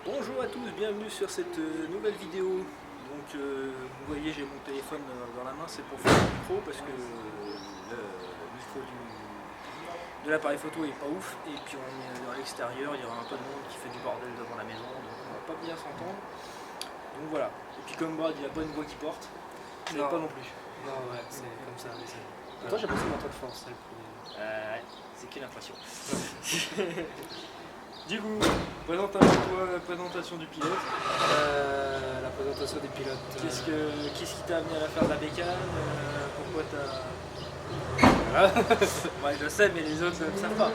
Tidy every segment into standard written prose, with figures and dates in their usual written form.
Bonjour à tous, bienvenue sur cette nouvelle vidéo. Donc vous voyez j'ai mon téléphone dans la main, c'est pour faire le micro parce que le micro de l'appareil photo est pas ouf et puis on est à l'extérieur, il y aura un peu de monde qui fait du bordel devant la maison, donc on va pas bien s'entendre. Donc voilà. Et puis comme Brad il a pas une voix qui porte, je l'ai pas non plus. Non, ouais, c'est comme ça. Mais Voilà. toi, j'ai passé mon temps de force, c'est le problème. C'est qu'une impression. Du coup, présentation du pilote. La présentation des pilotes. Qu'est-ce qui t'a amené à faire de la bécane pourquoi t'as... Voilà. Ouais, je sais, mais les autres ne le savent pas.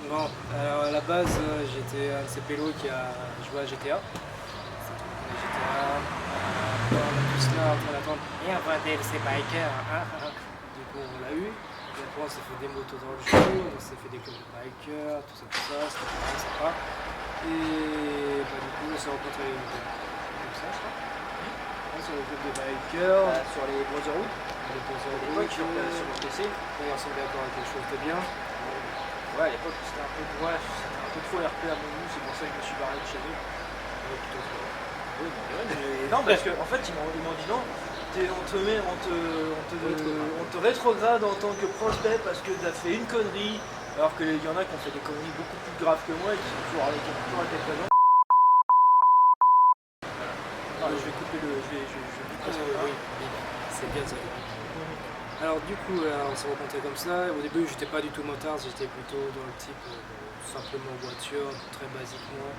Bon, alors à la base, j'étais un de ces pélos qui a joué à GTA. On a tous là en train d'attendre. Et on va DLC Biker. Du coup, on l'a eu. Et après, on s'est fait des motos dans le jeu, on s'est fait des clubs de bikers, tout ça, c'était vraiment sympa. Et bah, du coup, on s'est rencontrés comme ça, je crois. Ouais, sur le club de bikers, Sur les Brotherhood, les poseurs à de l'époque route, sur le PC. on ressemblait encore à quelque chose de bien. Ouais, à l'époque c'était un peu trop RP à mon goût, c'est pour ça que je me suis barré de chez eux. Oui, mais non, parce qu'en fait ils m'ont dit non, on te rétrograde en tant que prospect parce que t'as fait une connerie, alors qu'il y en a qui ont fait des conneries beaucoup plus graves que moi et qui sont toujours avec présents. Je vais couper je vais couper ça. Oui, c'est bien ça. Alors du coup, on s'est rencontrés comme ça. Au début, j'étais pas du tout motard, j'étais plutôt dans le type simplement voiture, très basiquement.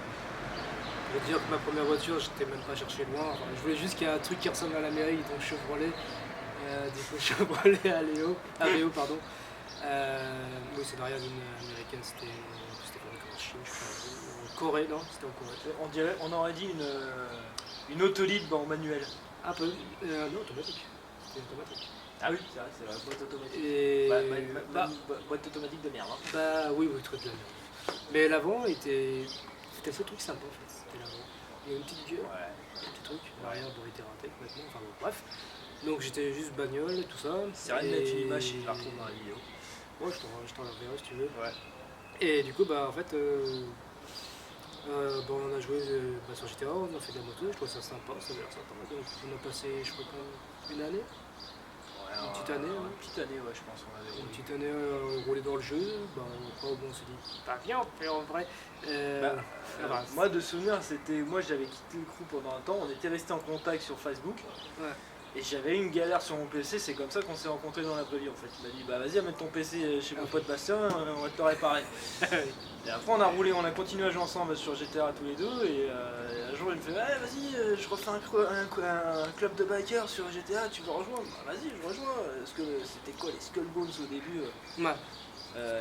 Pour dire que ma première voiture, j'étais même pas cherché loin. Enfin, je voulais juste qu'il y ait un truc qui ressemble à l'Amérique, donc Chevrolet. Du coup, Chevrolet Aveo, pardon. Oui, c'est derrière d'une américaine, c'était fabriqué en Chine, je crois. En Corée, non, c'était en Corée. On aurait dit une autolib en manuel. Un peu, non, automatique. C'était automatique. Ah oui, c'est vrai, c'est la boîte automatique. Et Boîte automatique de merde. Hein. bah oui, truc de la merde. Mais l'avant c'était ce truc sympa en fait, c'était l'avant. Il y a une petite gueule, Ouais. un petit truc, l'arrière doit été raté complètement, enfin bon, bref. Donc j'étais juste bagnole et tout ça. C'est rien de mettre une image si je la retrouve dans la vidéo. Ouais, je t'en enverrai si tu veux. Ouais. Et du coup, bah en fait, bon, on a joué sur GTA, on a fait de la moto, je trouvais ça sympa, ça avait l'air sympa. Donc on a passé, je crois, une année. Une petite année, ouais. Une petite année, ouais, je pense qu'on avait Une roulé. petite année roulée dans le jeu, bah, après bon, on s'est dit, bah viens, on fait en vrai. Moi de souvenir, moi j'avais quitté le crew pendant un temps, on était resté en contact sur Facebook. Ouais. Et j'avais eu une galère sur mon PC, c'est comme ça qu'on s'est rencontrés dans la vraie vie en fait. Il m'a dit bah vas-y amène ton PC chez mon pote Bastien, on va te le réparer. Et après on a roulé, on a continué à jouer ensemble sur GTA tous les deux et un jour il me fait ouais vas-y je refais un club de bikers sur GTA, tu veux rejoindre? Bah, vas-y je rejoins, parce que c'était quoi les Skull Bones au début Ouais.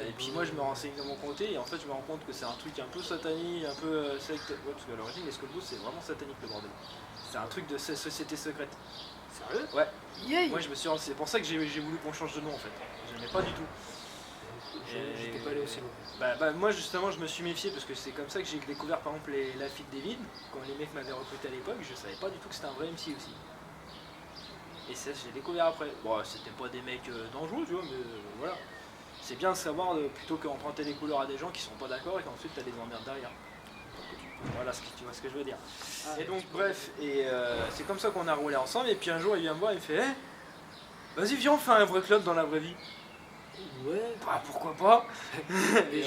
et puis moi je me renseigne de mon côté et en fait je me rends compte que c'est un truc un peu satanique, un peu secte. Ouais, parce qu'à l'origine les Skull Bones c'est vraiment satanique le bordel. C'est un truc de société secrète. Sérieux? Ouais. Yeah. Moi je me suis renseigné, c'est pour ça que j'ai voulu qu'on change de nom en fait. J'aimais pas du tout. J'étais pas allé aussi loin. Moi justement je me suis méfié parce que c'est comme ça que j'ai découvert par exemple la Fit David. Quand les mecs m'avaient recruté à l'époque, je savais pas du tout que c'était un vrai MC aussi. Et ça j'ai découvert après. Bon c'était pas des mecs dangereux tu vois, mais voilà. C'est bien de savoir plutôt qu'emprunter les couleurs à des gens qui sont pas d'accord et qu'ensuite t'as des emmerdes derrière. Voilà, tu vois ce que je veux dire. Et donc bref, c'est comme ça qu'on a roulé ensemble et puis un jour il vient me voir et il me fait hey, vas-y viens on fait un vrai club dans la vraie vie. Ouais. Bah pourquoi pas. Et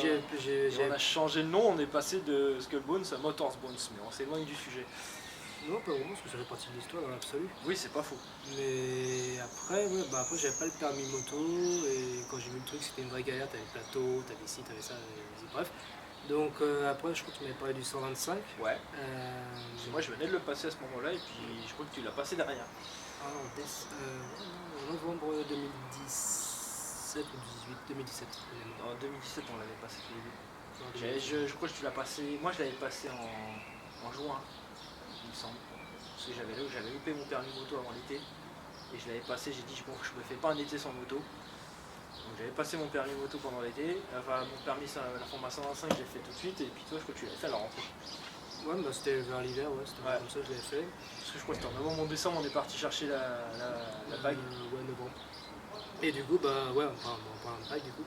on a changé le nom, on est passé de Skull Bones à Motors Bones, mais on s'éloigne du sujet. Non, pas vraiment, parce que ça fait partie de l'histoire dans l'absolu. Oui, c'est pas faux. Mais après, ouais, après j'avais pas le permis moto, et quand j'ai vu le truc, c'était une vraie galère, t'avais le plateau, t'avais ci, t'avais ça, bref. Donc après, je crois que tu m'avais parlé du 125. Ouais. Parce que moi, je venais de le passer à ce moment-là, et puis je crois que tu l'as passé derrière. Ah, en novembre 2017 ou 2017. En 2017, on l'avait passé tous les deux. Je crois que tu l'as passé. Moi, je l'avais passé en juin, il me semble. Parce que j'avais loupé mon permis moto avant l'été. Et je l'avais passé, j'ai dit, bon, je me fais pas un été sans moto. Donc j'avais passé mon permis moto pendant l'été. Enfin, mon permis, la formation 125, je l'ai fait tout de suite. Et puis toi, je crois que tu l'avais fait à la rentrée. Ouais, bah c'était vers l'hiver, ouais, c'était comme ça que je l'avais fait. Parce que je crois que c'était en novembre ou décembre, on est parti chercher la bague. Ouais, novembre. Et du coup, bah ouais, on parle de bague du coup.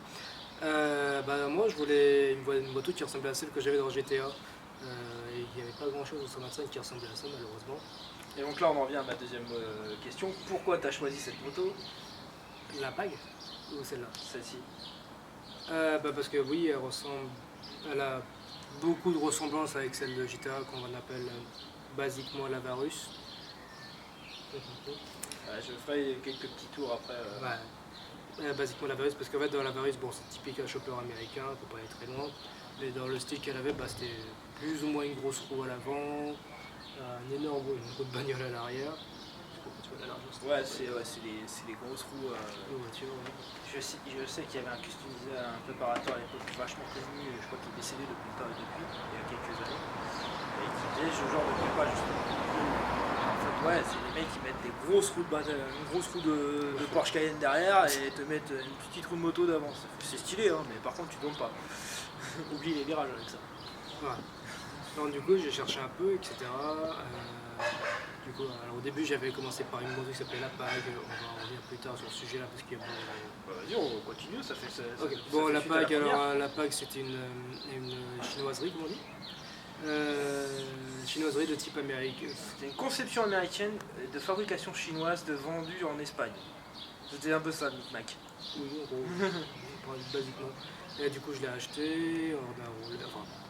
Bah moi, je voulais une moto qui ressemblait à celle que j'avais dans GTA. Et n'y avait pas grand chose au 125 qui ressemblait à ça malheureusement. Et donc là, on en vient à ma deuxième question. Pourquoi tu as choisi cette moto? La Pag ou celle-là? Celle-ci. Parce que oui, elle a beaucoup de ressemblances avec celle de GTA qu'on appelle basiquement la Varus. Je ferai quelques petits tours après. Basiquement la Varus, parce qu'en fait dans la Varus, bon, c'est typique un chopper américain, faut pas aller très loin. Mais dans le style qu'elle avait, c'était plus ou moins une grosse roue à l'avant, une roue de bagnole à l'arrière. Tu vois la largeur, Ouais, c'est les grosses roues. de voiture. Ouais. Je sais qu'il y avait un customiseur, un préparateur à l'époque vachement connu, je crois qu'il est décédé depuis, il y a quelques années, et qui faisait ce genre de prépa justement. En fait, ouais, c'est les mecs qui mettent des grosses roues une grosse roue de Porsche Cayenne derrière et te mettent une petite roue de moto d'avant. C'est stylé, hein, mais par contre tu tombes pas. Oublie les virages avec ça. Ouais. Donc, du coup, j'ai cherché un peu, etc. Du coup, alors, au début, j'avais commencé par une moto qui s'appelait la Pag. On va revenir plus tard sur ce sujet-là parce qu'il y a Vas-y, on continue, ça fait ça. Ok. Ça Bon, fait la suite à Pag, première. alors la Pag, c'était une chinoiserie, comme on dit. Chinoiserie de type américain. C'était une conception américaine de fabrication chinoise vendue en Espagne. C'était un peu ça, Micmac. Oui, en gros, basiquement. Et du coup, je l'ai acheté,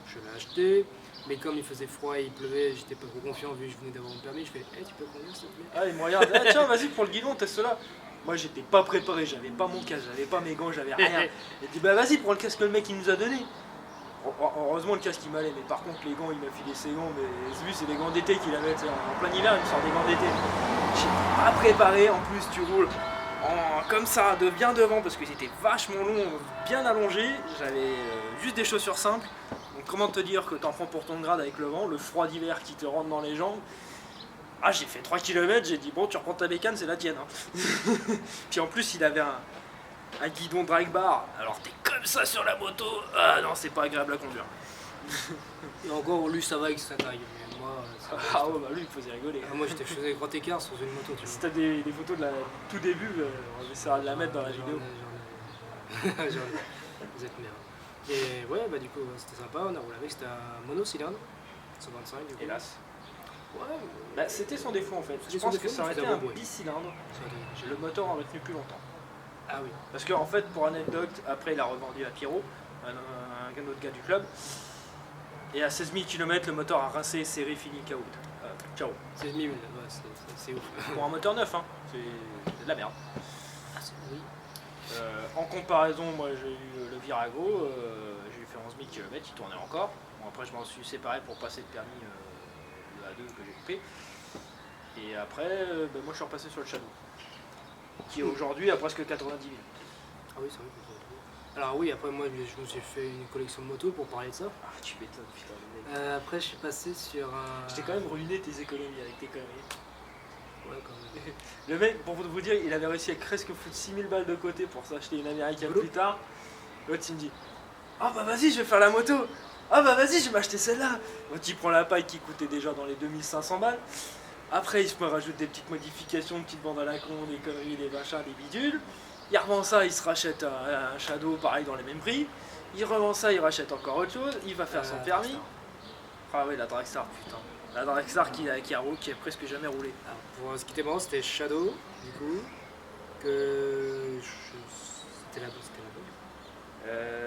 je l'ai acheté, mais comme il faisait froid et il pleuvait, j'étais pas trop confiant vu que je venais d'avoir mon permis. Je fais, tu peux conduire s'il te plaît? Ah, il me regarde, ah, tiens, vas-y, pour le guidon, teste cela. Moi, j'étais pas préparé, j'avais pas mon casque, j'avais pas mes gants, j'avais rien. Il dit, bah vas-y, prends le casque que le mec il nous a donné. Heureusement, le casque il m'allait, mais par contre, les gants, il m'a filé ses gants, mais lui, c'est des gants d'été qu'il avait, en plein hiver, il me sort des gants d'été. J'étais pas préparé, en plus, tu roules comme ça, de bien devant, parce que c'était vachement long, bien allongé. J'avais juste des chaussures simples. Donc, comment te dire que t'en prends pour ton grade avec le vent, le froid d'hiver qui te rentre dans les jambes. Ah, j'ai fait 3 km, j'ai dit bon, tu reprends ta bécane, c'est la tienne. Hein. Puis en plus, il avait un guidon drag bar. Alors t'es comme ça sur la moto. Ah non, c'est pas agréable à conduire. Et encore, lui, ça va avec sa taille. Mais moi, ça va, Ah ouais, bah lui, il faisait rigoler. moi, je faisais grand écart sur une moto. Tu Si vois. t'as des photos de tout début, on essaiera de la mettre dans la vidéo. J'en ai. Vous êtes merde. Et ouais, bah du coup, c'était sympa. On a roulé avec, c'était un monocylindre, 125 du coup. Hélas. Ouais, Bah, c'était son défaut en fait. Je C'était son pense que défaut, ça aurait mais été c'était un un bon bruit. bicylindre. ça a été- Le moteur aurait tenu plus longtemps. Ah oui. Parce qu'en fait, pour anecdote, après il a revendu à Pierrot, un autre gars du club. Et à 16 000 km, le moteur a rincé, serré, fini, KO. Ciao. 16 000, ouais, c'est ouf. Pour un moteur neuf, hein. C'est de la merde. Ah, oui. En comparaison, moi j'ai eu le Virago, j'ai fait 11 000 km, il tournait encore. Bon, après, je m'en suis séparé pour passer le permis de A2 que j'ai coupé. Et après, moi je suis repassé sur le Shadow, qui aujourd'hui a presque 90 000. Ah oui, c'est vrai. Alors oui, après moi je me suis fait une collection de motos pour parler de ça. Ah, tu m'étonnes, putain, le mec. Après je suis passé sur un... Je t'ai quand même ruiné tes économies avec tes conneries. Ouais, quand même. Le mec, pour vous dire, il avait réussi à presque foutre 6 000 balles de côté pour s'acheter une américaine Boulot. plus tard. L'autre il me dit, ah bah vas-y, je vais faire la moto. Ah bah vas-y, je vais m'acheter celle-là. Donc il prend la paille qui coûtait déjà dans les 2500 balles. Après, il se rajoute des petites modifications, une petite bande à la con, des conneries, des machins, des bidules. Il revend ça, il se rachète un Shadow pareil dans les mêmes prix. Il revend ça, il rachète encore autre chose. Il va faire son permis. Dragstar. Ah oui, la Dragstar, putain. La Dragstar qui a presque jamais roulé. Alors, pour ce qui était marrant, c'était Shadow, du coup, c'était la bonne.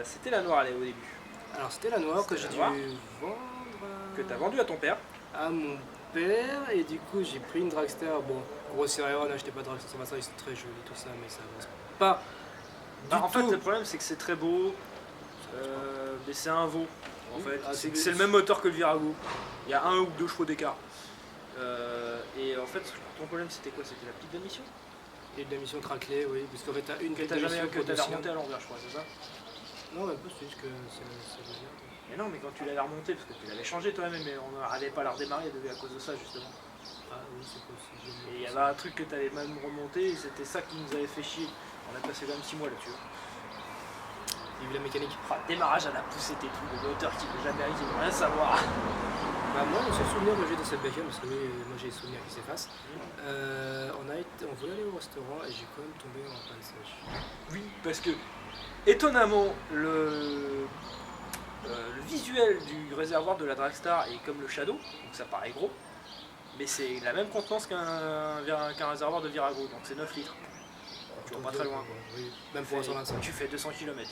C'était la noire allez, au début. Alors c'était la noire que j'ai C'était dû la noire vendre Que t'as vendu à ton père. à mon père, et du coup j'ai pris une Dragster. Bon, grosse erreur, n'achetez pas de Dragster 125, c'est très joli tout ça, mais ça avance pas du En fait, tout. le problème, c'est que c'est très beau. Mais c'est un veau. En Oui, fait, ah, c'est le même moteur que le Virago. Il y a 1 ou 2 chevaux d'écart. Et en fait, ton problème, c'était quoi? C'était la petite démission Et de la mission craquelée, oui, parce qu'en fait t'as une que petite t'as jamais émission que pour t'avais deux remonté cylindres. à l'envers, je crois, c'est ça? Non, même pas, c'est juste que c'est bien. Mais non, mais quand tu l'avais remonté, parce que tu l'avais changé toi-même, mais on n'arrivait pas à la redémarrer à cause de ça, justement. Ah oui, c'est possible. Et il y avait un truc que tu avais même remonté, et c'était ça qui nous avait fait chier. On a passé quand même 6 mois là-dessus. Vive la mécanique. Ah, démarrage à la poussette et tout, le moteur qui veut jamais qui veut rien savoir. Bah moi, le seul souvenir que j'ai de cette bagnole, parce que oui, moi j'ai des souvenirs qui s'effacent, on voulait aller au restaurant et j'ai quand même tombé en panne sèche. Oui, parce que étonnamment, le visuel du réservoir de la Dragstar est comme le Shadow, donc ça paraît gros, mais c'est la même contenance qu'un réservoir de Virago, donc c'est 9 litres. Tu vas pas très loin quoi. Oui, même pour un 125. Tu fais 200 km.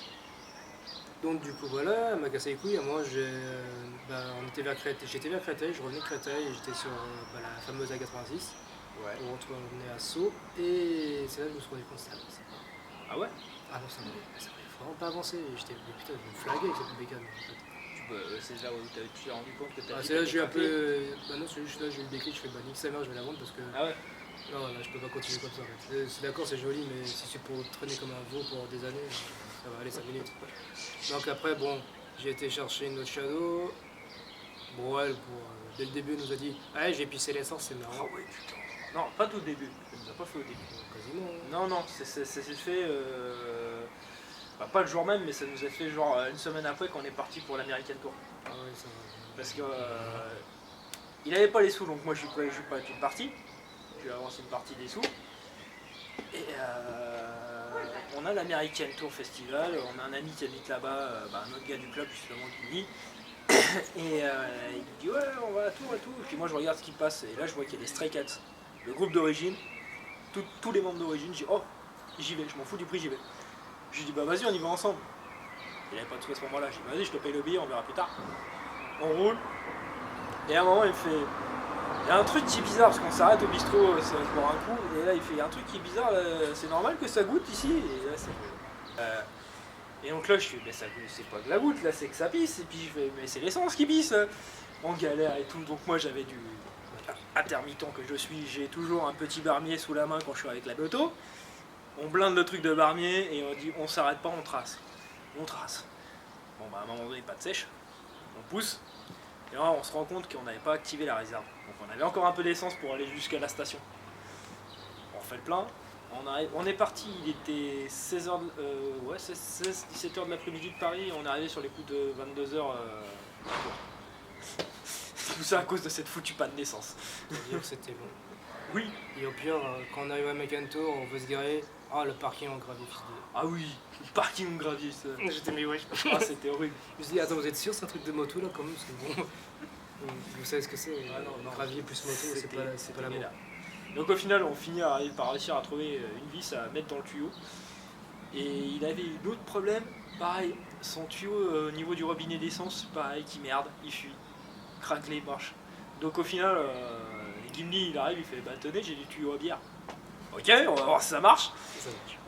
Donc du coup voilà, elle m'a cassé les couilles. Et moi j'étais vers Créteil, je revenais de Créteil et j'étais sur la fameuse A86 Ouais. pour retourner à Sceaux. Et c'est là que je me suis rendu compte que ça avançait pas. Ah ouais. Ah non, ça voulait vraiment pas avancer. Et j'étais putain, je me flaguais avec cette bécane en fait. C'est là où tu t'es rendu compte que t'as C'est là que j'ai eu un peu. Bah non, c'est juste là j'ai eu le déclic, je fais bah nique sa mère, je vais la vendre parce que. Ah ouais. Non, là je peux pas continuer comme ça en fait. C'est d'accord, c'est joli, mais si c'est pour traîner comme un veau pour des années, ça va aller 5 minutes. Donc après, bon, j'ai été chercher une autre Shadow. Bon, elle, dès le début, elle nous a dit ah, j'ai pissé l'essence, c'est marrant. Ah ouais, putain. Non, pas tout au début. Ça nous a pas fait au début. Quasiment. Hein. Non, ça s'est fait. Pas le jour même, mais ça nous a fait genre une semaine après qu'on est parti pour l'American Tour. Ah ouais, ça va. Parce que il avait pas les sous, donc moi je lui pas une partie. Je lui ai avancé une partie des sous. Et on a l'American Tour Festival, on a un ami qui habite là-bas, un autre gars du club justement qui dit. Et il dit ouais on va à Tours et tout. Et puis moi je regarde ce qui passe et là je vois qu'il y a des Stray Cats, le groupe d'origine, tous les membres d'origine. J'ai dit oh j'y vais, je m'en fous du prix, j'y vais. Je lui dis bah vas-y on y va ensemble. Il avait pas de sous à ce moment-là, j'ai dit vas-y je te paye le billet, on verra plus tard. On roule. Et à un moment il me fait il y a un truc qui est bizarre parce qu'on s'arrête au bistrot pour un coup et là il fait il y a un truc qui est bizarre, c'est normal que ça goûte ici et là c'est et donc là je fais mais ça goûte, c'est pas de la goutte là c'est que ça pisse et puis je fais mais c'est l'essence qui pisse, on galère et tout donc moi j'avais du intermittent que je suis, j'ai toujours un petit barmier sous la main quand je suis avec la moto, on blinde le truc de barmier et on dit on s'arrête pas, on trace. Bon bah à un moment donné pas de sèche, on pousse. Et là, on se rend compte qu'on n'avait pas activé la réserve. Donc on avait encore un peu d'essence pour aller jusqu'à la station. On fait le plein. On est parti, il était 16h, 17h de l'après-midi de Paris. On est arrivé sur les coups de 22h. Tout ça à cause de cette foutue panne d'essence. C'est-à-dire que c'était long. Oui. Et au pire, quand on arrive à Mécanto, on veut se garer. Ah, le parking en gravier. Ah oui, le parking gravier. Ça. J'étais mais wesh. Ah, c'était horrible. Je me suis dit, attends, vous êtes sûr c'est un truc de moto là quand même parce que bon, vous savez ce que c'est. Ah non, gravier plus moto, c'est pas la mort. Donc au final, on finit par réussir à trouver une vis à mettre dans le tuyau. Et il avait eu d'autres problèmes. Pareil, son tuyau au niveau du robinet d'essence, pareil, qui merde, il fuit. Craquelé, marche. Donc au final, Gimli il arrive, il fait bah tenez, j'ai du tuyau à bière. Ok, on va voir si ça marche.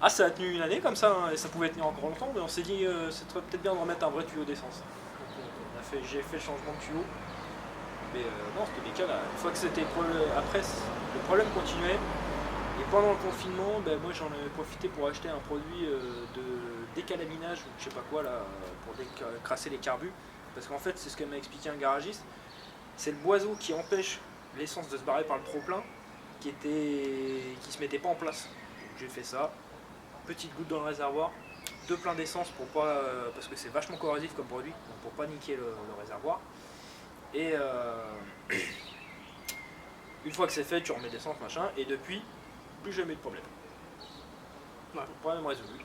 Ah, ça a tenu une année comme ça, hein, et ça pouvait tenir encore longtemps, mais on s'est dit c'est peut-être bien de remettre un vrai tuyau d'essence. J'ai fait le changement de tuyau. Mais non, c'était des cas là. Une fois que c'était après, le problème continuait. Et pendant le confinement, moi j'en avais profité pour acheter un produit de décalaminage ou je sais pas quoi là, pour crasser les carbus. Parce qu'en fait, c'est ce que m'a expliqué un garagiste. C'est le boiseau qui empêche l'essence de se barrer par le trop-plein qui se mettait pas en place. Donc j'ai fait ça. Petite goutte dans le réservoir. 2 pleins d'essence pour pas, parce que c'est vachement corrosif comme produit, donc pour pas niquer le réservoir. Et une fois que c'est fait, tu remets d'essence, machin, et depuis, plus jamais de problème. Voilà, problème résolu.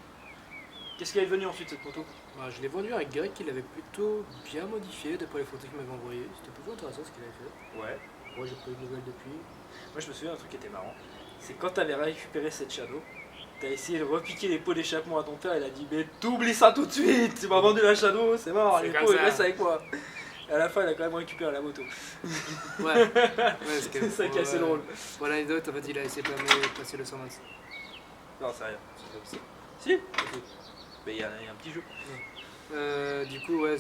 Qu'est-ce qui est venu ensuite cette moto? Je l'ai vendu à Greg qui l'avait plutôt bien modifié d'après les photos qu'il m'avait envoyées. C'était plutôt intéressant ce qu'il avait fait. Ouais. Moi j'ai pas eu de nouvelles depuis. Moi je me souviens d'un truc qui était marrant. C'est quand t'avais récupéré cette Shadow, t'as essayé de repiquer les pots d'échappement à ton père, il a dit mais t'oublies ça tout de suite, tu m'as vendu la Shadow, c'est mort, les pots ils restent avec moi. Et à la fin il a quand même récupéré la moto. Ouais, c'est ça qui est assez drôle. Pour l'anecdote, en fait il a essayé de passer le 125. Non c'est rien. Si. Mais il y a un petit jeu. Du coup il a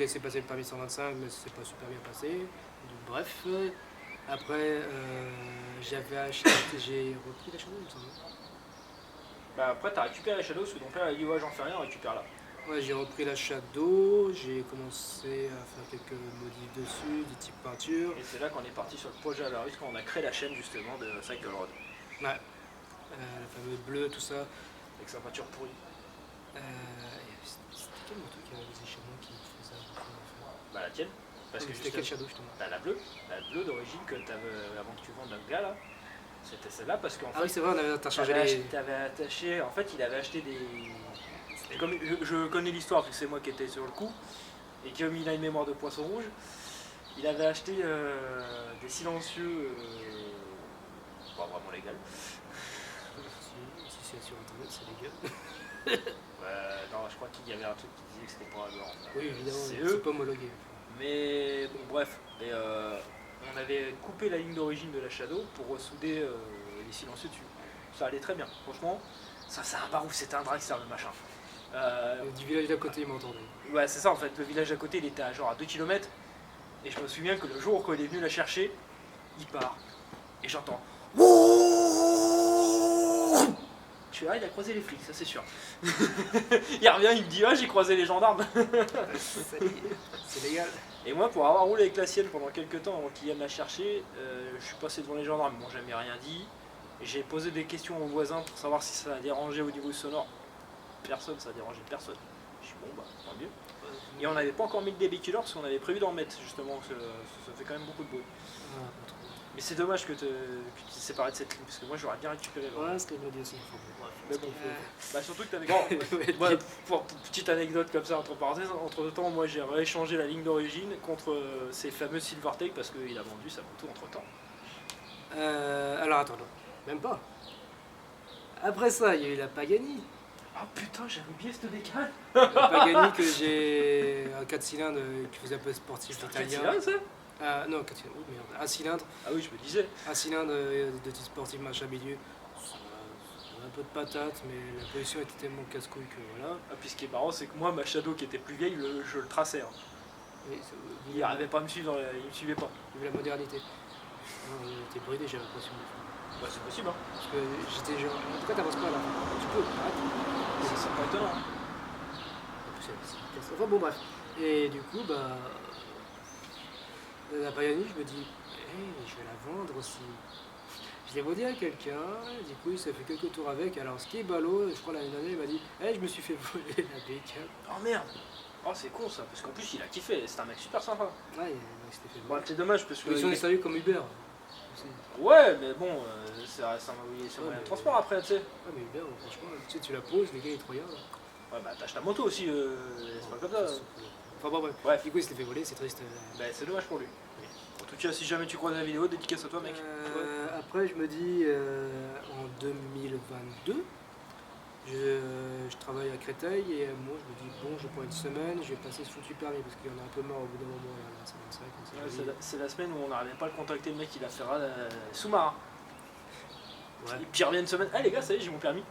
essayé de passer le permis 125 mais c'est pas super bien passé. Donc, bref, après j'ai repris la Shadow il me semble. Après t'as récupéré la Shadow parce que ton père a dit ouais j'en fais rien, récupère-la. Ouais, j'ai repris la Shadow, j'ai commencé à faire quelques modifs dessus, des types peinture. Et c'est là qu'on est parti sur le projet à la russe quand on a créé la chaîne justement de Cycle Road. Ouais, la fameuse bleue, tout ça. Avec sa peinture pourrie. C'était quelle moto qui avait les échappements qui faisait ça? La tienne. Parce que c'était quelle Shadow justement? La bleue d'origine que t'avais avant que tu vendes un gars là. C'était celle-là parce qu'en fait. Ah oui, c'est vrai, on avait interchangé les. T'avais attaché. En fait, il avait acheté des Je connais l'histoire, vu que c'est moi qui étais sur le coup, et comme il a une mémoire de poisson rouge, il avait acheté des silencieux pas vraiment légal. Si c'est sur internet, c'est légal. Non, je crois qu'il y avait un truc qui disait que c'était pas alors. Oui, évidemment, C'est c'est eux. pas homologué. Mais bon, bref. Et on avait coupé la ligne d'origine de la Shadow pour ressouder les silencieux dessus. Ça allait très bien, franchement. Ça, c'est un barouf, c'était un dragster le machin. Du village d'à côté, il m'entendait. Ouais, c'est ça en fait. Le village à côté, il était à genre à 2 km. Et je me souviens que le jour où il est venu la chercher, il part. Et j'entends. Je suis là, il a croisé les flics, ça c'est sûr. Il revient, il me dit ah j'ai croisé les gendarmes. C'est légal. Et moi pour avoir roulé avec la sienne pendant quelques temps avant qu'il vienne la chercher, je suis passé devant les gendarmes, bon jamais rien dit. Et j'ai posé des questions aux voisins pour savoir si ça a dérangé au niveau sonore. Personne, ça a dérangé personne. Je suis bon bah tant mieux. Et on n'avait pas encore mis le DB killer parce qu'on avait prévu d'en mettre justement, ça fait quand même beaucoup de bruit. Ah, pas trop. Mais c'est dommage que tu t'es séparé de cette ligne parce que moi j'aurais bien récupéré. Ouais, ce que je me dis aussi. Mais bon, bah surtout que t'avais. Ouais, Moi, pour petite anecdote comme ça, entre parenthèses, entre temps, moi j'ai rééchangé la ligne d'origine contre ces fameux Silvertail parce qu'il a vendu sa moto entre temps. Alors attends, même pas. Après ça, il y a eu la Pagani. Ah putain, j'avais oublié cette décale. La Pagani que j'ai un 4 cylindres qui faisait un peu sportif italien. C'est ça. Non, 4 cylindres, oh, merde. Un cylindre. Ah oui, je me disais. Un cylindre de type sportif, machin milieu. Un peu de patate, mais la position était tellement casse-couille que voilà. Ah, puis ce qui est marrant, c'est que moi, ma Shadow qui était plus vieille, je le traçais. Hein. Et Il n'arrivait pas à me suivre, il me suivait pas. la modernité. T'es bridé, j'ai l'impression. Bah, c'est possible, hein. Parce que j'étais genre. Pourquoi t'avances pas là? Tu peux, arrête. C'est pas étonnant. Hein. En plus, c'est enfin bon, bref. Et du coup, bah. La Pagani, je me dis, hey, je vais la vendre aussi. Je l'ai vendu à quelqu'un, du coup, ça fait quelques tours avec. Alors, ce qui est ballot, je crois l'année dernière, il m'a dit, hey, je me suis fait voler la bécane. Oh merde. Oh, c'est con ça, parce qu'en plus il a kiffé, c'est un mec super sympa. Ouais, il s'était fait Bon, voler. c'est dommage parce que. Ils sont installés comme Uber. Ouais, mais bon, c'est un moyen mais- de transport après, tu sais. Ah, mais Uber, franchement, tu sais, tu la poses, les gars, ils te regardent. Ouais, bah t'achètes ta moto aussi, c'est pas comme ça. Enfin, bon, bref. Bref. Du coup, il s'était fait voler, c'est triste. Bah, c'est dommage pour lui. En tout cas, si jamais tu croises la vidéo, dédicace à toi, mec. Après, je me dis, en 2022, je travaille à Créteil et moi, je me dis, bon, je prends une semaine, je vais passer ce foutu permis parce qu'il y en a un peu marre au bout d'un moment. Là, ça commence à être comme ça. C'est la semaine où on n'arrivait pas à le contacter, le mec il a fait sous-marin. Ouais. Et puis il revient une semaine, ah les gars, ça y est, j'ai mon permis.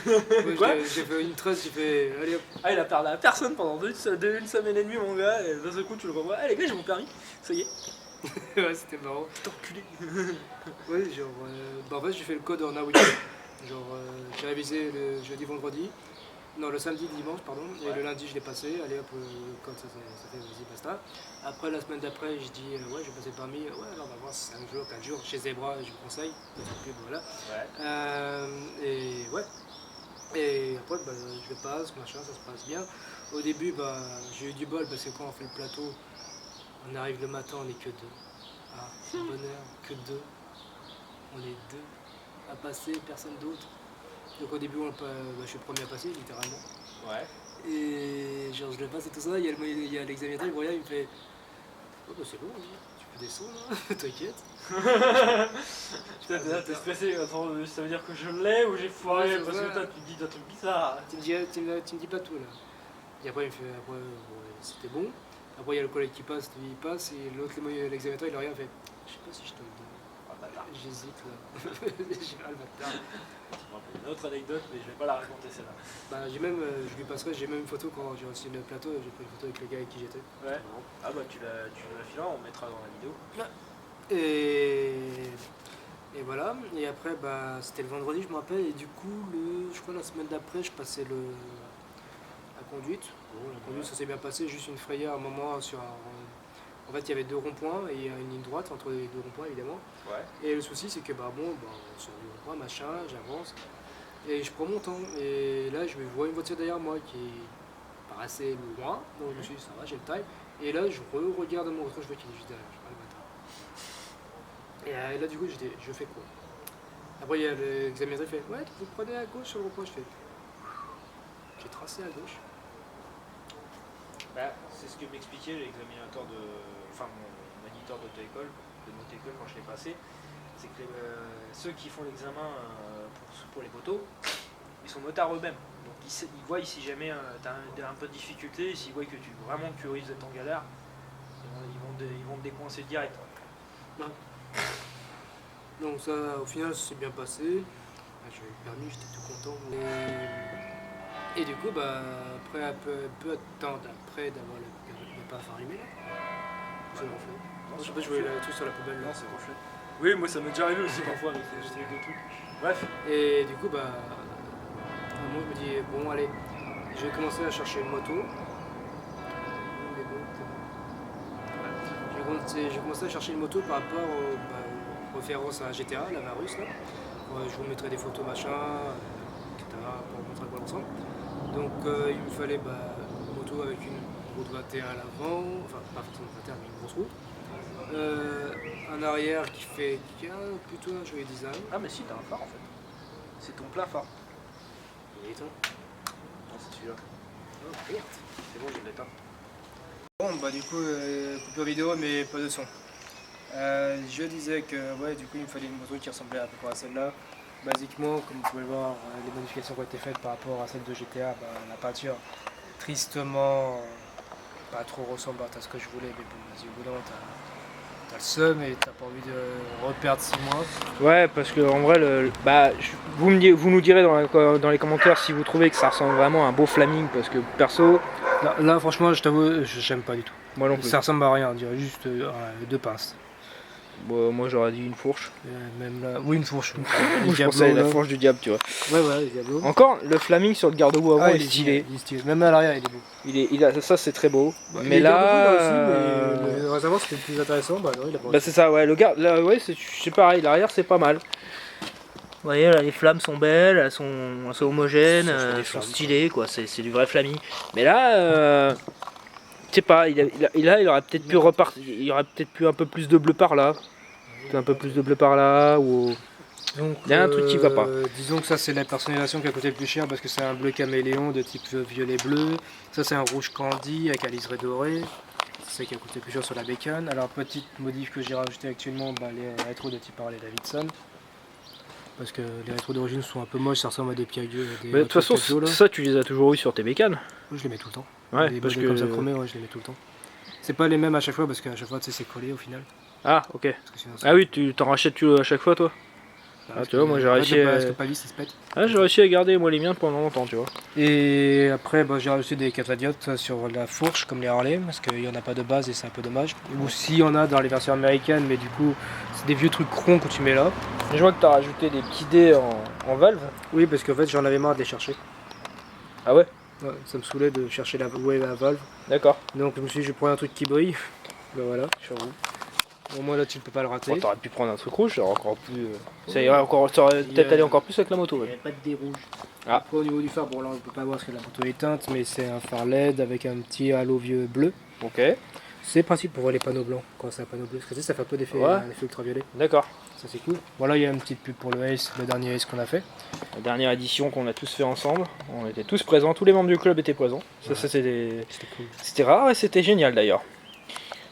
Ouais, Quoi j'ai fait une trace, j'ai fait, allez hop. Ah, il a parlé à personne pendant une semaine et demie, mon gars, et d'un seul coup tu le revois, ah les gars, j'ai mon permis, ça y est. Ouais, c'était marrant. Putain, enculé. Ouais, genre, bah en fait, j'ai fait le code en un week-end. Genre, j'ai révisé le jeudi, vendredi. Non, le samedi, dimanche, pardon. Et Ouais. le lundi, je l'ai passé. Allez hop, quand ça fait, vas-y, basta. Après, la semaine d'après, je dis, ouais, je vais passer le permis. Ouais, alors on va voir si 5 jours, 4 jours. Chez Zebra, je vous conseille. Voilà. Ouais. Et ouais. Et après, bah, je le passe, machin, ça se passe bien. Au début, bah, j'ai eu du bol parce que quand on fait le plateau, on arrive le matin, on est que deux. Ah, bonheur, que deux. On est deux à passer, personne d'autre. Donc au début, je suis le premier à passer, littéralement. Ouais. Et genre, je le passe et tout ça, il y a l'examinateur, il me regarde, il me fait oh bah c'est bon, hein, tu peux descendre, hein, t'inquiète. Putain, t'es stressé, attends, ça veut dire que je l'ai ou j'ai foiré, Ouais, c'est parce ça. que toi tu me dis des trucs bizarres. Tu me dis pas tout là. Et après, il me fait, après, ouais, c'était bon. Après, il y a le collègue qui passe, lui il passe, et l'autre, l'examinateur, il regarde, il fait je sais pas si je te le donne. Ah bâtard. J'hésite là. J'ai mal le bâtard. Une autre anecdote, mais je vais pas la raconter celle-là. Bah, j'ai même, je lui passerai, j'ai même une photo quand j'ai reçu le plateau, j'ai pris une photo avec le gars avec qui j'étais. Ouais. Ah bah tu l'as filé, on mettra dans la vidéo. Et voilà, et après bah, c'était le vendredi je me rappelle, et du coup je crois la semaine d'après je passais la conduite. Bon, la conduite ça s'est bien passé, juste une frayeur à un moment sur en fait il y avait deux ronds-points et il y a une ligne droite entre les deux ronds-points évidemment. Ouais. Et le souci c'est que bah bon, sur le rond-point machin, j'avance et je prends mon temps et là je vois une voiture derrière moi qui paraissait loin, donc je me suis dit ça va j'ai le time. Et là je regarde mon rétro, je vois qu'il est juste derrière, je vois le bâtard. Et là, du coup, je fais quoi? Après, il y a l'examinateur qui fait ouais, vous prenez à gauche sur le rond-point. Je fais J'ai tracé à gauche. Bah, c'est ce que m'expliquait l'examinateur de. Enfin, mon moniteur d'auto-école, de moto-école quand je l'ai passé. C'est que ceux qui font l'examen pour les motos, ils sont motards eux-mêmes. Donc ils voient si jamais tu as un peu de difficulté, s'ils voient que vraiment tu risques d'être en galère, ils vont te décoincer direct. Ouais. Donc ça, au final, ça s'est bien passé. J'ai eu le permis, j'étais tout content. Et du coup, bah, après un peu de temps après d'avoir le pas allumé, là, c'est reflet. Je sais pas, je voyais le truc sur la poubelle. Non, c'est reflet. Oui, moi ça m'est déjà arrivé aussi parfois avec des trucs. Bref. Et du coup, bah, moi je me dis, bon, allez, je vais commencer à chercher une moto. J'ai commencé à chercher une moto par rapport aux références à GTA, la Varus, là. Ouais, je vous mettrai des photos, machin, etc. pour vous montrer à quoi elle ressemble. Donc il me fallait une moto avec une route 21 à l'avant, enfin pas forcément 21 mais une grosse route. Un arrière qui a plutôt un joli design. Ah mais si, t'as un phare en fait. C'est ton plein phare. Il est éteint. Non, c'est celui-là. Oh merde. C'est bon, je l'éteins. Bon bah du coup coupure vidéo mais pas de son. Je disais que ouais du coup il me fallait une moto qui ressemblait à peu près à celle-là. Basiquement comme vous pouvez le voir les modifications qui ont été faites par rapport à celle de GTA, la peinture tristement pas trop ressemblante à ce que je voulais, mais bon vas-y au bout d'un moment t'as le seum et t'as pas envie de reperdre 6 mois. Ouais, parce que en vrai, vous nous direz dans les commentaires si vous trouvez que ça ressemble vraiment à un beau Flaming, parce que perso, Là franchement je t'avoue j'aime pas du tout. moi non plus. Ça ressemble à rien, on dirait juste deux pinces. Bon, moi j'aurais dit une fourche. Même là, oui une fourche. Je pensais à la fourche du diable, tu vois. Ouais les diablos. Encore, le Flaming sur le garde-boue avant, il est stylé. Il est stylé. Même à l'arrière il est beau. Ça c'est très beau. Mais là aussi, mais le réservoir c'était plus intéressant, non, il a pas. Bah c'est ça, ouais, ouais, c'est pareil, l'arrière c'est pas mal. Vous voyez là, les flammes sont belles, elles sont homogènes, elles sont stylées, quoi, c'est du vrai Flaming. Mais là, je sais pas, il aurait peut-être pu repartir, il y aurait peut-être pu un peu plus de bleu par là. Un peu plus de bleu par là, ou... Donc, il y a un truc qui va pas. Disons que ça c'est la personnalisation qui a coûté le plus cher parce que c'est un bleu caméléon de type violet-bleu. Ça c'est un rouge candy avec un liseré doré. C'est ça qui a coûté le plus cher sur la bécane. Alors petite modif que j'ai rajouté actuellement, les rétros de type Harley Davidson. Parce que les rétros d'origine sont un peu moches, ça ressemble à des Piaggio. De toute façon, ça tu les as toujours eu sur tes bécanes. Oui, je les mets tout le temps. Ouais, les parce que... comme ça chromés, ouais, je les mets tout le temps. C'est pas les mêmes à chaque fois parce qu'à chaque fois tu sais c'est collé au final. Ah ok. Parce que sinon, ah oui, tu t'en rachètes à chaque fois toi? Ah tu vois, moi j'ai réussi parce que pas lui, ça se pète. Ah, j'ai réussi à garder moi les miens pendant longtemps, tu vois. Et après j'ai rajouté des catadiotes sur la fourche comme les Harley parce qu'il n'y en a pas de base et c'est un peu dommage. Ou si on a dans les versions américaines, mais du coup c'est des vieux trucs ronds que tu mets là. Je vois que tu as rajouté des petits dés en valve. Oui, parce qu'en fait j'en avais marre de les chercher. Ah ouais? Ouais, ça me saoulait de chercher la valve. D'accord. Donc je me suis dit je vais prendre un truc qui brille. Ben voilà, sur vous. Au moins là tu ne peux pas le rater. Oh, t'aurais pu prendre un truc rouge, ça aurait encore plus. Ça aurait peut-être allé encore plus avec la moto. Il Ouais. n'y avait pas de dés rouges. Ah. Après au niveau du phare, bon là on ne peut pas voir parce que la moto est éteinte, mais c'est un phare LED avec un petit halo vieux bleu. Ok. C'est pratique pour voir les panneaux blancs quand c'est un panneau bleu, parce que tu sais, ça fait un peu d'effet, Ouais. un effet ultraviolet. D'accord. Ça c'est cool. Voilà, il y a une petite pub pour le Ace, le dernier Ace qu'on a fait. La dernière édition qu'on a tous fait ensemble, on était tous présents, tous les membres du club étaient présents. Ouais. Ça c'était Cool. c'était rare et c'était génial d'ailleurs.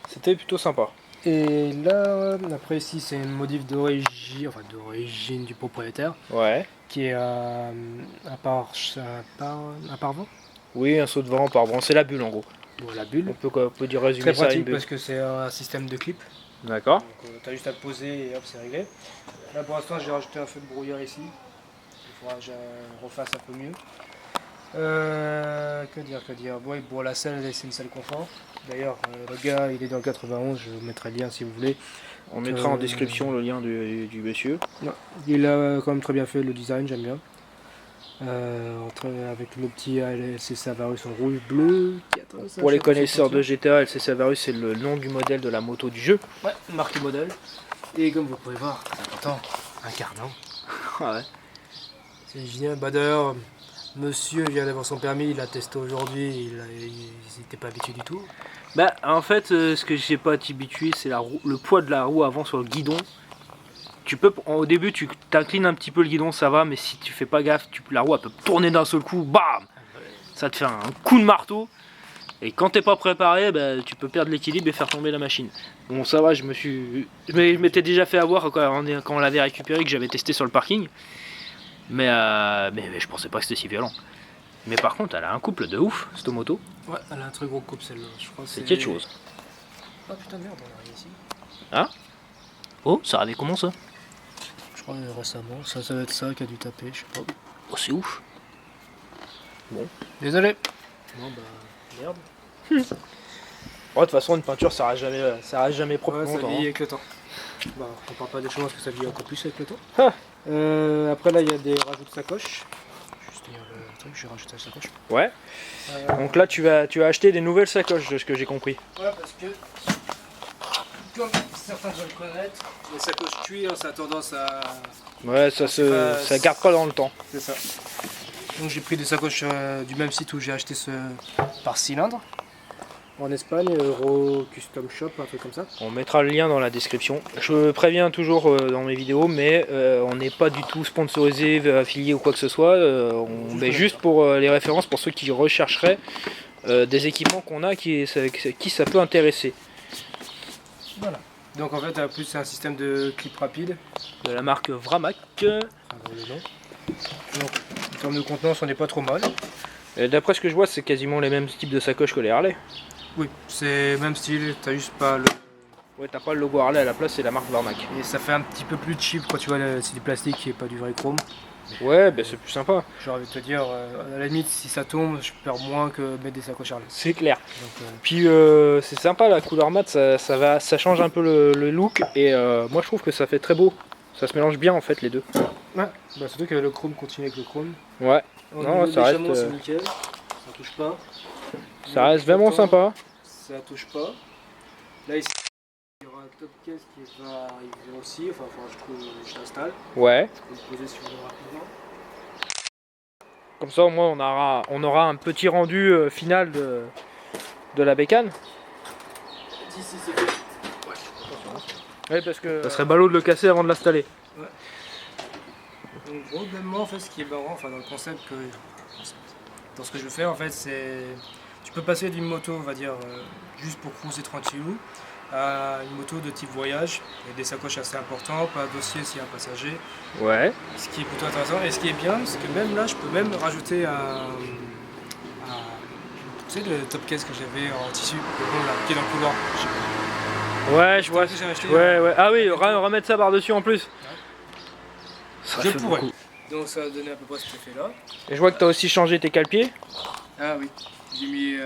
C'était plutôt sympa. Et là, après ici, c'est une modif d'origine du propriétaire, Ouais. qui est un pare-vent. Oui, un saut de vent par bron, c'est la bulle en gros. Bon, la bulle. On peut dire résumer Très ça à une pratique bulle. parce que c'est un système de clip. D'accord. Donc t'as juste à le poser et hop, c'est réglé. Là pour l'instant, j'ai rajouté un feu de brouillard ici. Il faudra que je refasse un peu mieux. Que dire. Bon, la salle, c'est une salle confort. D'ailleurs, le gars, il est dans le 91, je vous mettrai le lien si vous voulez. On mettra en description le lien du monsieur. Non, il a quand même très bien fait le design, j'aime bien. Avec le petit LC Savarus en rouge bleu. Pour les connaisseurs de GTA, LC Savarus c'est le nom du modèle de la moto du jeu. Ouais, marque et modèle. Et comme vous pouvez voir, c'est important, un cardan. Ouais. C'est génial. D'ailleurs, monsieur vient d'avoir son permis, il l'a testé aujourd'hui, il n'était pas habitué du tout. Bah en fait ce que j'ai pas habitué c'est le poids de la roue avant sur le guidon. Tu peux au début tu t'inclines un petit peu le guidon ça va, mais si tu fais pas gaffe la roue elle peut tourner d'un seul coup, bam. ça te fait un coup de marteau. Et quand t'es pas préparé, bah, tu peux perdre l'équilibre et faire tomber la machine. Bon, ça va, je m'étais déjà fait avoir quand on l'avait récupéré, que j'avais testé sur le parking. Mais je pensais pas que c'était si violent. Mais par contre, elle a un couple de ouf, cette moto. Ouais, elle a un très gros couple celle-là. Je crois que C'est quelque chose. Ah putain de merde, on arrive ici. Ah oh, ça avait comment ça? Je crois récemment, ça va être ça qui a dû taper, je sais pas. Oh, c'est ouf. Bon. Désolé. Bon bah, merde. De toute façon, une peinture, ça reste jamais propre Ouais, ça longtemps. vieillit avec le temps. Bah, on parle pas des chevaux parce que ça vieillit encore plus avec le temps. Ah. Après là, il y a des rajouts de sacoche. Juste dire le truc, j'ai rajouté la sacoche. Ouais. Donc là, tu vas acheter des nouvelles sacoches, de ce que j'ai compris. Ouais, parce que, comme certains doivent le connaître, les sacoches cuir, ça a tendance à... Ouais, ça garde pas dans le temps. C'est ça. Donc j'ai pris des sacoches du même site où j'ai acheté ce par cylindre. En Espagne, Euro Custom Shop, un truc comme ça. On mettra le lien dans la description. Je préviens toujours dans mes vidéos, mais on n'est pas du tout sponsorisé, affilié ou quoi que ce soit. On met juste pour les références pour ceux qui rechercheraient des équipements qu'on a qui ça peut intéresser. Voilà. Donc en fait, en plus c'est un système de clip rapide. De la marque Vramac. Donc en termes de contenance, on n'est pas trop mal. D'après ce que je vois, c'est quasiment les mêmes types de sacoches que les Harley. Oui, c'est même style, t'as juste pas le... Ouais, t'as pas le logo Harley à la place, c'est la marque Vramac. Et ça fait un petit peu plus cheap quand tu vois, c'est du plastique et pas du vrai chrome. Ouais, ben c'est plus sympa. J'ai envie de te dire, à la limite, si ça tombe, je perds moins que mettre des sacoches Harley. C'est clair. Donc, Puis c'est sympa, la couleur mat, ça change un peu le look. Et moi je trouve que ça fait très beau. Ça se mélange bien en fait les deux. ouais, bah, surtout que le chrome continue avec le chrome. Ouais, Au non, niveau ça des reste, jamons, c'est nickel, ça touche pas. ça reste vraiment sympa. Ça touche pas. Là ici, il y aura un top case qui va arriver aussi, enfin je l'installe. Ouais. Je peux le poser sur le rapidement. Comme ça au moins on aura un petit rendu final de la bécane. D'ici c'est fait. Ouais, parce que ça serait ballot de le casser avant de l'installer. Ouais. Donc globalement en fait ce qui est marrant, enfin dans le concept que dans ce que je veux faire en fait c'est tu peux passer d'une moto on va dire juste pour cruiser tranquillou à une moto de type voyage avec des sacoches assez importantes, pas un dossier s'il y a un passager. Ouais. Ce qui est plutôt intéressant et ce qui est bien c'est que même là je peux même rajouter tu sais le top case que j'avais en tissu qui est dans le couloir. Ouais, je vois. Que j'ai acheté, Ouais. Ah oui, remettre ça par-dessus en plus. Ça je fait pourrais. beaucoup. Donc ça va donner à peu près cet effet là. Et je vois que tu as aussi changé tes cale-pieds. Ah oui, j'ai mis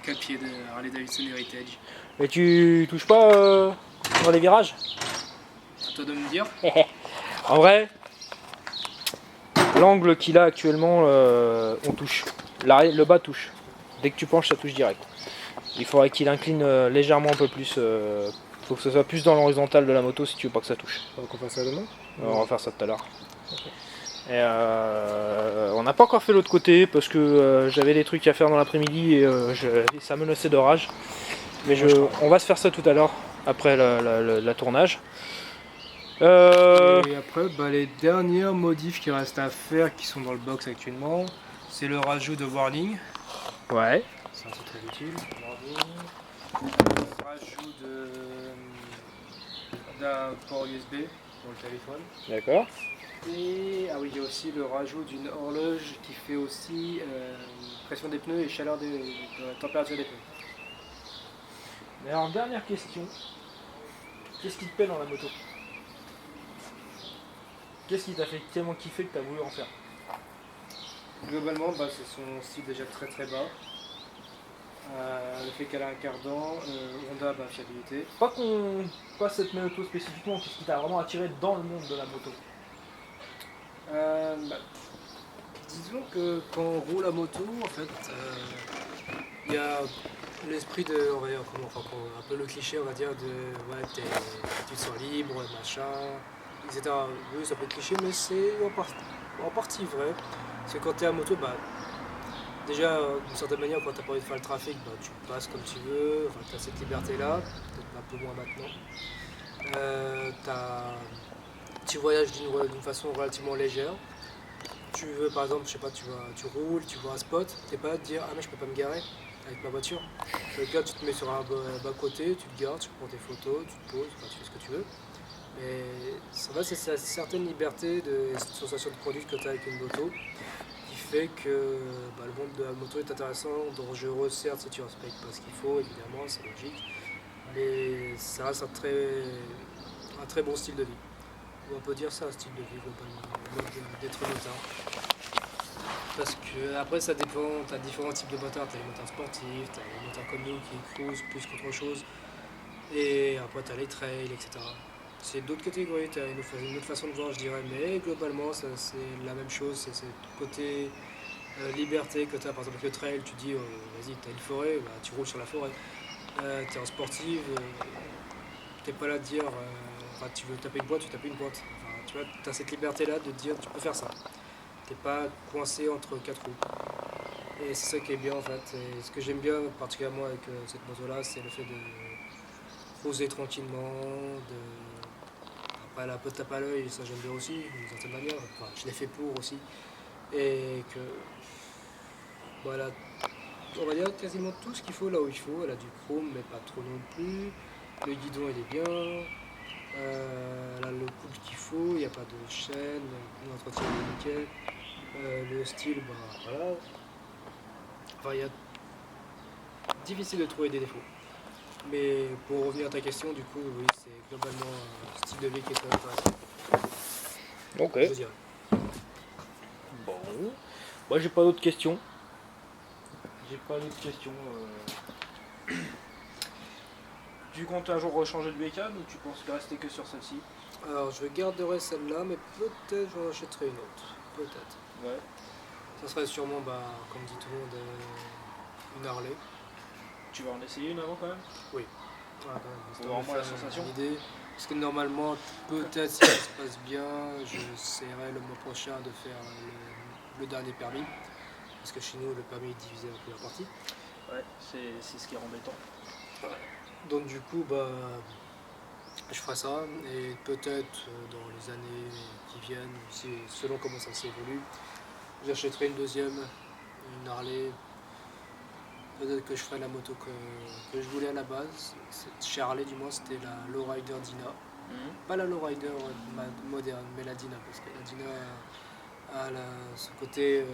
4 pieds de Harley Davidson Heritage. Mais tu touches pas dans les virages. À toi de me dire. En vrai, l'angle qu'il a actuellement, on touche. Le bas touche. Dès que tu penches, ça touche direct. Il faudrait qu'il incline légèrement un peu plus. Faut que ce soit plus dans l'horizontale de la moto si tu veux pas que ça touche. Donc on fait ça demain. On va faire ça tout à l'heure. Okay. Et on n'a pas encore fait l'autre côté parce que j'avais des trucs à faire dans l'après-midi et ça menaçait d'orage. Mais on va se faire ça tout à l'heure après la tournage. Et après, les dernières modifs qui restent à faire, qui sont dans le box actuellement, c'est le rajout de warning. Ouais. Ça c'est très utile. Rajout d'un port USB pour le téléphone. D'accord. Et ah oui, il y a aussi le rajout d'une horloge qui fait aussi pression des pneus et chaleur de température des pneus. Mais alors, dernière question. Qu'est-ce qui te plaît dans la moto? Qu'est-ce qui t'a fait tellement kiffer que tu as voulu en faire? Globalement, c'est son style déjà très très bas. Le fait qu'elle a un cardan, Honda, fiabilité. Pas cette moto spécifiquement, qu'est-ce qui t'a vraiment attiré dans le monde de la moto? Disons que quand on roule la moto, en fait, il y a l'esprit de, on va dire, un peu le cliché, on va dire, de ouais, tu te sens libre, machin, etc. Oui, ça peut être cliché, mais c'est en partie vrai. Parce que quand tu es à moto, déjà, d'une certaine manière, quand tu n'as pas envie de faire le trafic, tu passes comme tu veux, tu as cette liberté-là, peut-être un peu moins maintenant. Tu voyages d'une façon relativement légère. tu veux, par exemple, je sais pas, tu roules, tu vois un spot, t'es pas là de dire ah mais je peux pas me garer avec ma voiture. Donc là, tu te mets sur un bas-côté, tu te gares, tu prends tes photos, tu te poses, enfin, tu fais ce que tu veux. Mais ça va, c'est cette certaine liberté de cette sensation de produit que tu as avec une moto qui fait que le monde de la moto est intéressant, dangereux certes si tu respectes pas ce qu'il faut, évidemment, c'est logique, mais ça reste un très bon style de vie. On peut dire ça, un style de vie globalement, le mode d'être motard. Parce que après ça dépend, tu as différents types de motards, tu as les motards sportifs, tu as les motards comme nous qui cruisent plus qu'autre chose, et après tu as les trails, etc. C'est d'autres catégories, tu as une autre façon de voir je dirais, mais globalement c'est la même chose, c'est ce côté liberté que tu as. Par exemple avec le trail, tu dis vas-y tu as une forêt, bah, tu roules sur la forêt. Tu es en sportive, t'es pas là de dire tu veux taper une boîte, tu tapes une boîte. Enfin, tu vois, tu as cette liberté là de dire tu peux faire ça. T'es pas coincé entre quatre roues. Et c'est ça qui est bien en fait. Et ce que j'aime bien particulièrement avec cette moto là, c'est le fait de poser tranquillement, de. Après elle a un peu de tape à l'œil, ça j'aime bien aussi, d'une certaine manière. Enfin, je l'ai fait pour aussi. Et que voilà, on va dire quasiment tout ce qu'il faut là où il faut. Elle a du chrome mais pas trop non plus. Le guidon il est bien. Elle a le couple qu'il faut, il n'y a pas de chaîne, l'entretien est nickel. Le style, voilà. Enfin, il y a difficile de trouver des défauts. Mais pour revenir à ta question, du coup, oui, c'est globalement un style de vie qui est très intéressant, Ok. je dirais. Bon. Moi, j'ai pas d'autres questions. Tu comptes un jour rechanger de bécane ou tu penses rester que sur celle-ci? Alors, je garderai celle-là, mais peut-être j'en achèterai une autre. Peut-être. Ouais. Ça serait sûrement, comme dit tout le monde, une Harley. Tu vas en essayer une avant quand même? Oui. Voilà, quand même, Pour histoire voir de moins la faire sensation. une idée. Parce que normalement, peut-être si ça se passe bien, j'essaierai le mois prochain de faire le dernier permis. Parce que chez nous, le permis est divisé en plusieurs parties. Ouais, c'est ce qui est embêtant. Donc du coup, je ferai ça. Et peut-être dans les années qui viennent, selon comment ça s'évolue, j'achèterai une deuxième, une Harley. Peut-être que je ferai la moto que je voulais à la base. Chez Harley, du moins, c'était la Lowrider Dina. Pas la Lowrider moderne, mais la Dina, parce que la Dina a ce côté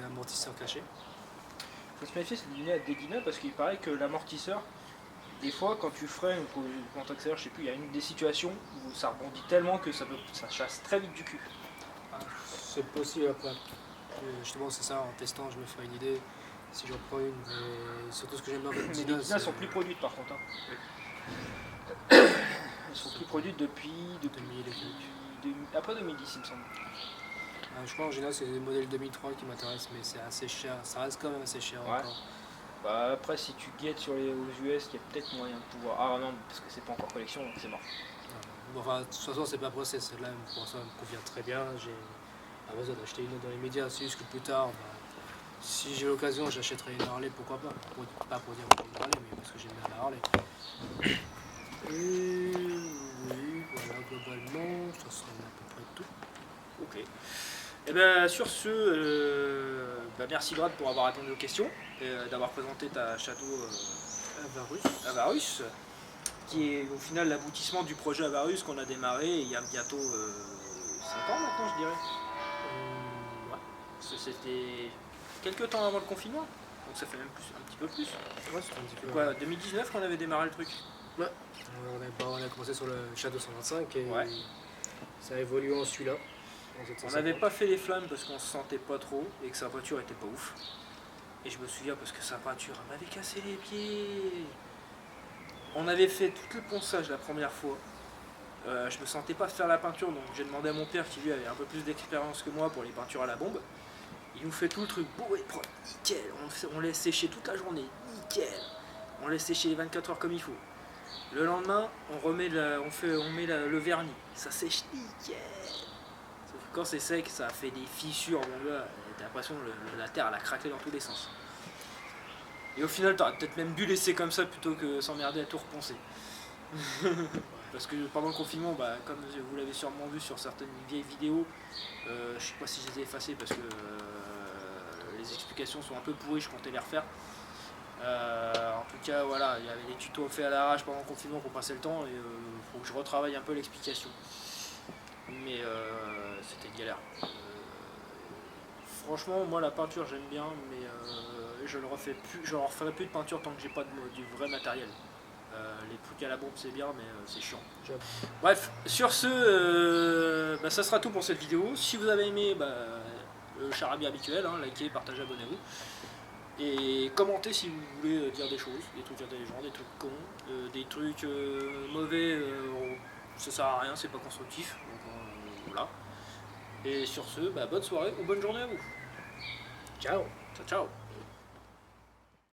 amortisseur caché. Faut se méfier, c'est des dîners parce qu'il paraît que l'amortisseur, des fois quand tu freines ou quand tu accélères, je sais plus, il y a une des situations où ça rebondit tellement que ça chasse très vite du cul. Ah, c'est possible après. Justement, c'est ça, en testant, je me ferai une idée si j'en prends une. Mais surtout, ce que j'aime bien avec Mais Dina, les Dina sont plus produites par contre. Elles sont plus produites depuis 2000 et quelques. après 2010 il me semble. Je crois en général, c'est les modèles 2003 qui m'intéressent, mais c'est assez cher. Ça reste quand même assez cher Ouais. encore. Bah après si tu guettes aux US, il y a peut-être moyen de pouvoir. Ah non, parce que c'est pas encore collection donc c'est mort. Enfin, de toute façon, c'est pas pressé. Celle-là, pour ça, elle me convient très bien. J'ai pas besoin d'acheter une autre dans les médias. C'est juste que plus tard, si j'ai l'occasion, j'achèterai une Harley, pourquoi pas. Pas pour dire que j'ai une Harley, mais parce que j'aime bien la Harley. Et oui, voilà, globalement, ça serait à peu près tout. Ok. Et ben sur ce, merci Brad pour avoir répondu aux questions et d'avoir présenté ta château Avarus, qui est au final l'aboutissement du projet Avarus qu'on a démarré il y a bientôt 5 ans maintenant je dirais. Ouais. C'était quelques temps avant le confinement, donc ça fait même un petit peu plus. Ouais, c'est un petit peu. Quoi, 2019 qu'on avait démarré le truc? Ouais. On a commencé sur le Shadow 125 et Ouais. ça a évolué en celui-là. On n'avait pas fait les flammes parce qu'on se sentait pas trop et que sa voiture était pas ouf. Et je me souviens parce que sa peinture m'avait cassé les pieds. On avait fait tout le ponçage la première fois. Je me sentais pas faire la peinture, donc j'ai demandé à mon père qui lui avait un peu plus d'expérience que moi pour les peintures à la bombe. Il nous fait tout le truc beau et propre, nickel. On laisse sécher toute la journée, nickel. On laisse sécher les 24 heures comme il faut. Le lendemain, on met le vernis, ça sèche nickel. Sauf que quand c'est sec, ça fait des fissures, mon gars. T'as l'impression que la terre elle a craqué dans tous les sens. Et au final, t'aurais peut-être même dû laisser comme ça plutôt que s'emmerder à tout reponcer. parce que pendant le confinement, bah, comme vous l'avez sûrement vu sur certaines vieilles vidéos, je sais pas si je les ai effacées parce que les explications sont un peu pourries, je comptais les refaire. En tout cas, voilà, il y avait des tutos faits à l'arrache pendant le confinement pour passer le temps et faut que je retravaille un peu l'explication. Mais c'était galère. Franchement, moi la peinture j'aime bien, mais je ne referai plus de peinture tant que j'ai pas du vrai matériel. Les trucs à la bombe c'est bien, mais c'est chiant. Bref, sur ce, bah, ça sera tout pour cette vidéo. Si vous avez aimé, bah, le charabia habituel, hein, likez, partagez, abonnez-vous. Et commentez si vous voulez dire des choses, des trucs intelligents, des trucs cons, des trucs mauvais, ça sert à rien, c'est pas constructif. Donc voilà. Et sur ce, bah, bonne soirée ou bonne journée à vous. Ciao. Ciao ciao.